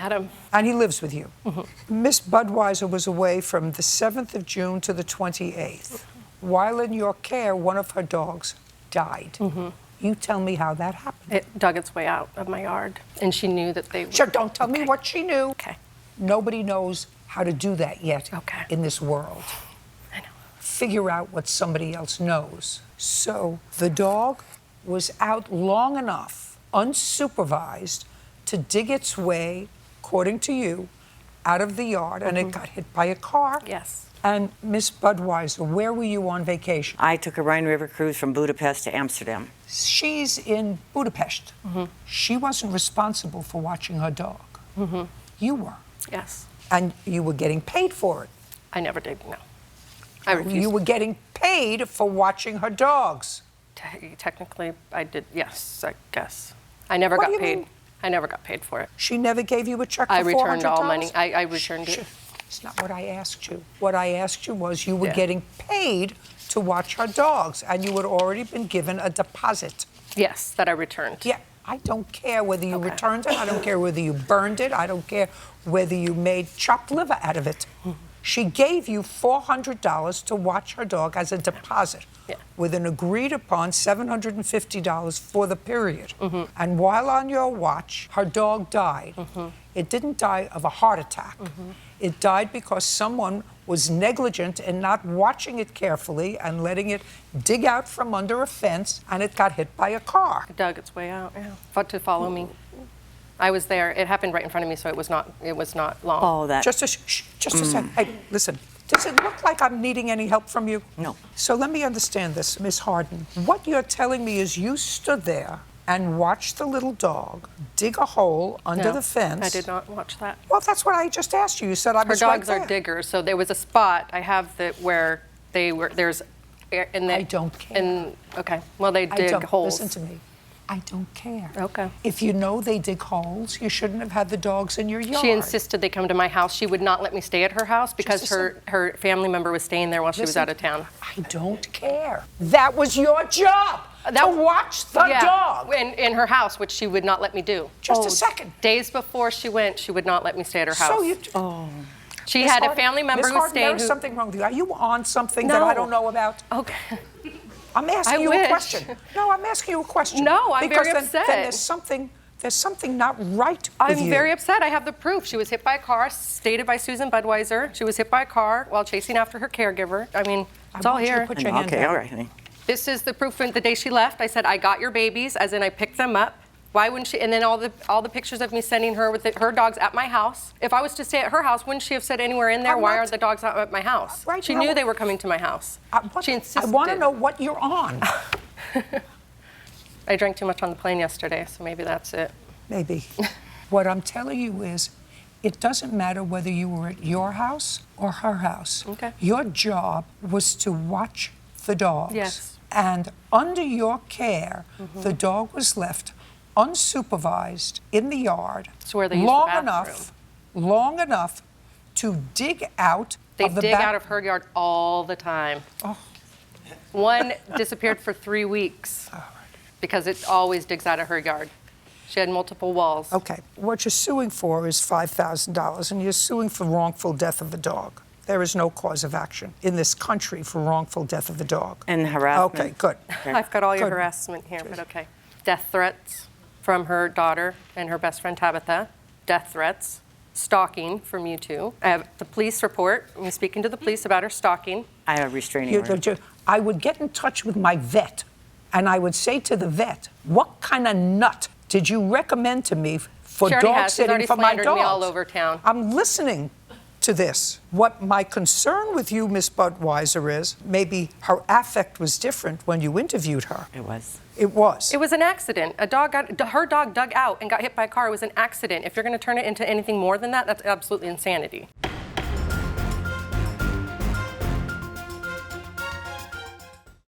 had him. And he lives with you. Miss Budweiser was away from the 7th of June to the 28th. While in your care, one of her dogs died. You tell me how that happened. It dug its way out of my yard, and she knew that they were... Sure, don't tell me what she knew. Okay. Nobody knows how to do that yet in this world. I know. Figure out what somebody else knows. So the dog was out long enough, unsupervised, to dig its way, according to you, out of the yard, and it got hit by a car. Yes. And Miss Budweiser, where were you on vacation? I took a Rhine River cruise from Budapest to Amsterdam. She's in Budapest. She wasn't responsible for watching her dog. You were. Yes. And you were getting paid for it. I never did, no. I refused. You were getting paid for watching her dogs. Technically, I did, yes, I guess. I never What got do you paid. mean? I never got paid for it. She never gave you a check for $400? I returned all money. I returned it. It's not what I asked you. What I asked you was you were Yeah. getting paid to watch her dogs, and you had already been given a deposit. Yes, that I returned. Yeah, I don't care whether you returned it. I don't care whether you burned it. I don't care whether you made chopped liver out of it. She gave you $400 to watch her dog as a deposit, with an agreed upon $750 for the period. And while on your watch, her dog died. It didn't die of a heart attack. It died because someone was negligent in not watching it carefully and letting it dig out from under a fence, and it got hit by a car. It dug its way out, yeah. Fought to follow me. I was there. It happened right in front of me, so it was not long. Oh, that. Just a second. Hey, listen. Does it look like I'm needing any help from you? No. So let me understand this, Miss Harden. What you're telling me is you stood there and watched the little dog dig a hole under the fence. I did not watch that. Well, that's what I just asked you. You said I was Her right dogs there. are diggers, so there was a spot. I have that where they were. There's, in the. I don't care. Okay. Well, they dig holes. Listen to me. I don't care. Okay. If you know they dig holes, you shouldn't have had the dogs in your yard. She insisted they come to my house. She would not let me stay at her house because her family member was staying there while she was out of town. I don't care. That was your job. To watch the dog. In her house, which she would not let me do. Just a second. Days before she went, she would not let me stay at her house. So you... She Miss had Harden, a family member Miss who Harden, stayed. There's something wrong with you. Are you on something that I don't know about? Okay. I'm asking you wish. a question. No, I'm asking you a question. No, I'm because very then, upset. Then there's something not right with you. I'm very upset. I have the proof. She was hit by a car, stated by Susan Budweiser. She was hit by a car while chasing after her caregiver. I mean, it's all here. Put your hand down. All right, honey. This is the proof from the day she left. I said, I got your babies, as in I picked them up. Why wouldn't she? And then all the pictures of me sending her with her dogs at my house. If I was to stay at her house, wouldn't she have said anywhere in there, why are the dogs not at my house? Right She now- knew they were coming to my house. She insisted. I want to know what you're on. I drank too much on the plane yesterday, so maybe that's it. Maybe. What I'm telling you is, it doesn't matter whether you were at your house or her house. Okay. Your job was to watch the dogs. Yes. And under your care, the dog was left unsupervised in the yard It's where they use the bathroom. long enough to dig out They of the dig out of her yard all the time. One disappeared for 3 weeks because it always digs out of her yard. She had multiple walls. Okay, what you're suing for is $5,000, and you're suing for wrongful death of the dog. There is no cause of action in this country for wrongful death of the dog. And harassment. Okay, good. I've got all your Good. harassment here, but okay. Death threats from her daughter and her best friend Tabitha. Death threats. Stalking from you two. I have the police report. I'm speaking to the police about her stalking. I have a restraining order. I would get in touch with my vet, and I would say to the vet, what kind of nut did you recommend to me for She already dog has. She's sitting already for my slandered dogs? me all over town. I'm listening to this. What my concern with you, Miss Budweiser, is maybe her affect was different when you interviewed her. It was. It was. It was an accident. Her dog dug out and got hit by a car. It was an accident. If you're going to turn it into anything more than that, that's absolutely insanity.